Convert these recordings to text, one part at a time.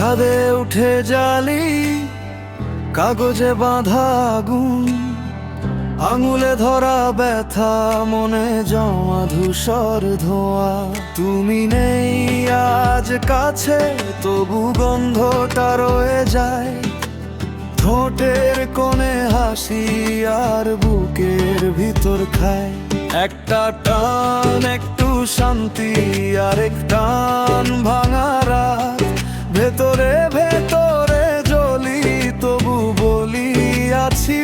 ছাদে উঠে জ্বালি কাগজে বাঁধা আগুন, আঙুলে ধরা ব্যথা, মনে জমা ধূসর ধোঁয়া। তুমি নেই আজ কাছে, তবু গন্ধটা রয়ে যায়। ঠোঁটের কোণে হাসি আর বুকের ভিতর খায়। একটা টান, একটু শান্তি, আর এক টান ভাঙা রাত। ভেতরে ভেতরে জ্বলি, তবু বলি আছি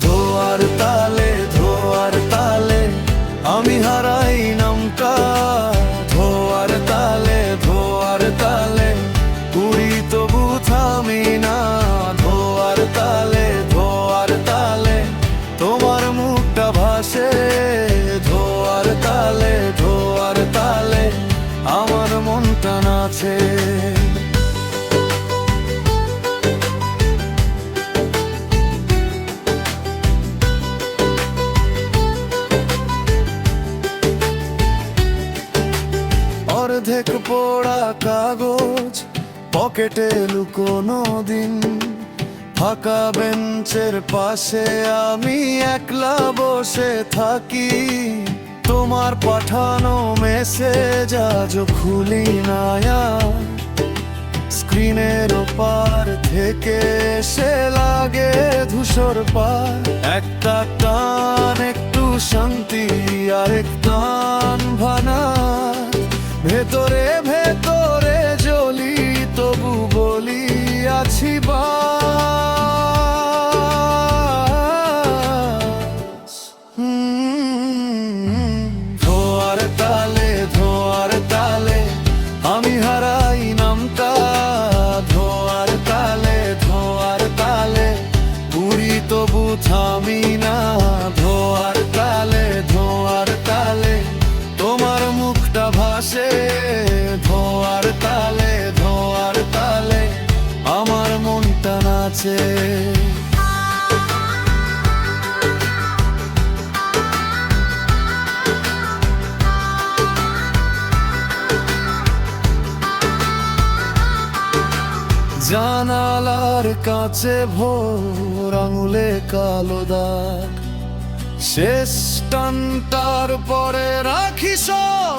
ধোয়ার তালে, ধোয়ার তালে আমি হারাই নামটা। ধোয়ার তালে, ধোয়ার তালে উড়ি, তবু থামি না। ধোয়ার তালে, ধোয়ার তালে তোমার মুখটা ভাসে। ধোয়ার তালে, ধোয়ার তালে আমার মনটা নাচে। অর্ধেক পোড়া কাগজ পকেটে লুকোনো দিন, ফাঁকা বেঞ্চের পাশে আমি একলা বসে থাকি। তোমার পাঠানো মেসেজ আজও খুলি না। স্ক্রিনের ওপার থেকে সে লাগে ধূসর পার। একটা টান, একটু শান্তি, আর এক টান ভানা। ভেতরে ভেতরে জ্বলি, তবু বলি আছি ধোয়ার তালে, ধোয়ার তালে আমি হারাই নামটা। ধোয়ার তালে, ধোয়ার তালে উড়ি, তবু থামি না। ধোয়ার তালে, ধোয়ার তালে তোমার মুখটা ভাসে। ধোয়ার তালে, ধোয়ার তালে আমার মনটা নাচে। জানালার কাছে ভোর, আঙুলে কালো দাগ। শেষ টানটার পরে রাখি সব